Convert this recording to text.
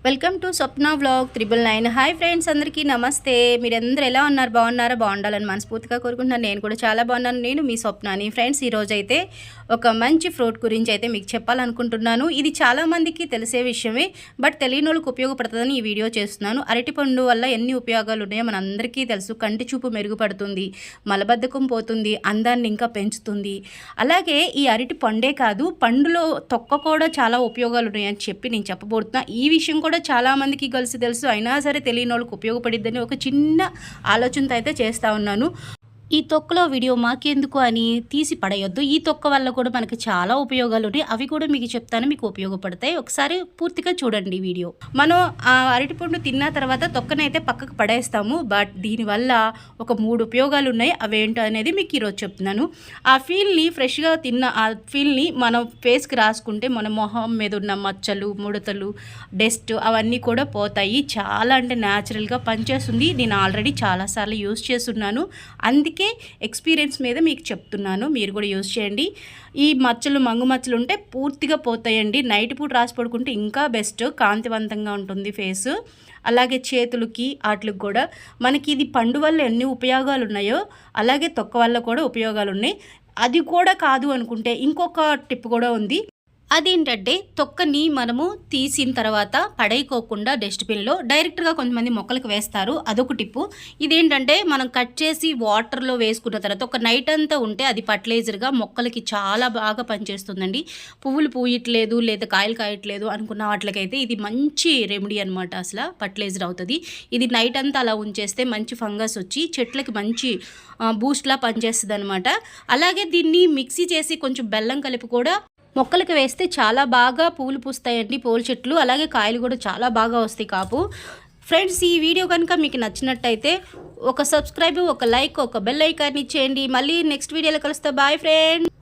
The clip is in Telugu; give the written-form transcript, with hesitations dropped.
Welcome to Swapna vlog 999. Hi friends, అందరికీ నమస్తే. మీరందరూ ఎలా ఉన్నారు? బాగున్నారా? బాగుండాలని మనస్ఫూర్తిగా కోరుకుంటున్నాను. నేను కూడా చాలా బాగున్నాను. నేను మీ స్వప్నాని. ఫ్రెండ్స్, ఈరోజు అయితే ఒక మంచి ఫ్రూట్ గురించి అయితే మీకు చెప్పాలనుకుంటున్నాను. ఇది చాలామందికి తెలిసే విషయమే, బట్ తెలియని వాళ్ళకి ఉపయోగపడుతుందని ఈ వీడియో చేస్తున్నాను. అరటిపండు వల్ల ఎన్ని ఉపయోగాలు ఉన్నాయో మనందరికీ తెలుసు. కంటి చూపు మెరుగుపడుతుంది, మలబద్ధకం పోతుంది, అందాన్ని ఇంకా పెంచుతుంది. అలాగే ఈ అరటి పండే కాదు, పండులో తొక్క కూడా చాలా ఉపయోగాలు ఉన్నాయని చెప్పి నేను చెప్పబోతున్నా. ఈ విషయం కూడా చాలామందికి తెలుసు, అయినా సరే తెలియని వాళ్ళకి ఉపయోగపడిద్దని ఒక చిన్న ఆలోచనతో అయితే చేస్తూ ఉన్నాను. ఈ తొక్కలో వీడియో మాకెందుకు అని తీసి పడేయొద్దు. ఈ తొక్క వల్ల కూడా మనకి చాలా ఉపయోగాలు ఉన్నాయి, అవి కూడా మీకు చెప్తాను, మీకు ఉపయోగపడతాయి. ఒకసారి పూర్తిగా చూడండి వీడియో. మనం ఆ అరటిపండు తిన్న తర్వాత తొక్కనైతే పక్కకు పడేస్తాము, బట్ దీనివల్ల ఒక 3 ఉపయోగాలు ఉన్నాయి. అవేంటో అనేది మీకు ఈరోజు చెప్తున్నాను. ఆ ఫీల్ని ఫ్రెష్గా తిన్న ఆ ఫీల్ని మనం ఫేస్కి రాసుకుంటే మన మొహం మీద ఉన్న మచ్చలు, ముడతలు, డస్ట్ అవన్నీ కూడా పోతాయి. చాలా అంటే న్యాచురల్గా పనిచేస్తుంది. నేను ఆల్రెడీ చాలాసార్లు యూజ్ చేస్తున్నాను, అందుకే ఎక్స్పీరియన్స్ మీద మీకు చెప్తున్నాను. మీరు కూడా యూజ్ చేయండి. ఈ మచ్చలు, మంగు మచ్చలు ఉంటే పూర్తిగా పోతాయండి. నైట్ పూట రాసి పడుకుంటే ఇంకా బెస్ట్, కాంతివంతంగా ఉంటుంది ఫేసు. అలాగే చేతులకి వాటికి కూడా మనకి ఇది పండు వల్ల ఎన్ని ఉపయోగాలు ఉన్నాయో అలాగే తొక్క వల్ల కూడా ఉపయోగాలు ఉన్నాయి. అది కూడా కాదు అనుకుంటే ఇంకొక టిప్ కూడా ఉంది. అదేంటంటే తొక్కని మనము తీసిన తర్వాత పడేయకోకుండా డస్ట్బిన్లో డైరెక్ట్గా కొంతమంది మొక్కలకు వేస్తారు, అదొక టిప్పు. ఇదేంటంటే మనం కట్ చేసి వాటర్లో వేసుకున్న తర్వాత ఒక నైట్ అంతా ఉంటే అది ఫర్టిలైజర్గా మొక్కలకి చాలా బాగా పనిచేస్తుందండి. పువ్వులు పూయట్లేదు లేదా కాయలు కాయట్లేదు అనుకున్న వాటికైతే ఇది మంచి రెమెడీ అనమాట. అసలు ఫర్టిలైజర్ అవుతుంది. ఇది నైట్ అంతా అలా ఉంచేస్తే మంచి ఫంగస్ వచ్చి చెట్లకి మంచి బూస్ట్లా పనిచేస్తుంది అనమాట. అలాగే దీన్ని మిక్సీ చేసి కొంచెం బెల్లం కలిపి కూడా మొక్కలకు వేస్తే చాలా బాగా పూలు పూస్తాయండి, పూల చెట్లు. అలాగే కాయలు కూడా చాలా బాగా వస్తాయి కాపు. ఫ్రెండ్స్, ఈ వీడియో కనుక మీకు నచ్చినట్టయితే ఒక సబ్స్క్రైబ్, ఒక లైక్, ఒక బెల్ ఐకాన్ ఇచ్చేయండి. మళ్ళీ నెక్స్ట్ వీడియోలో కలుస్తా. Bye friends.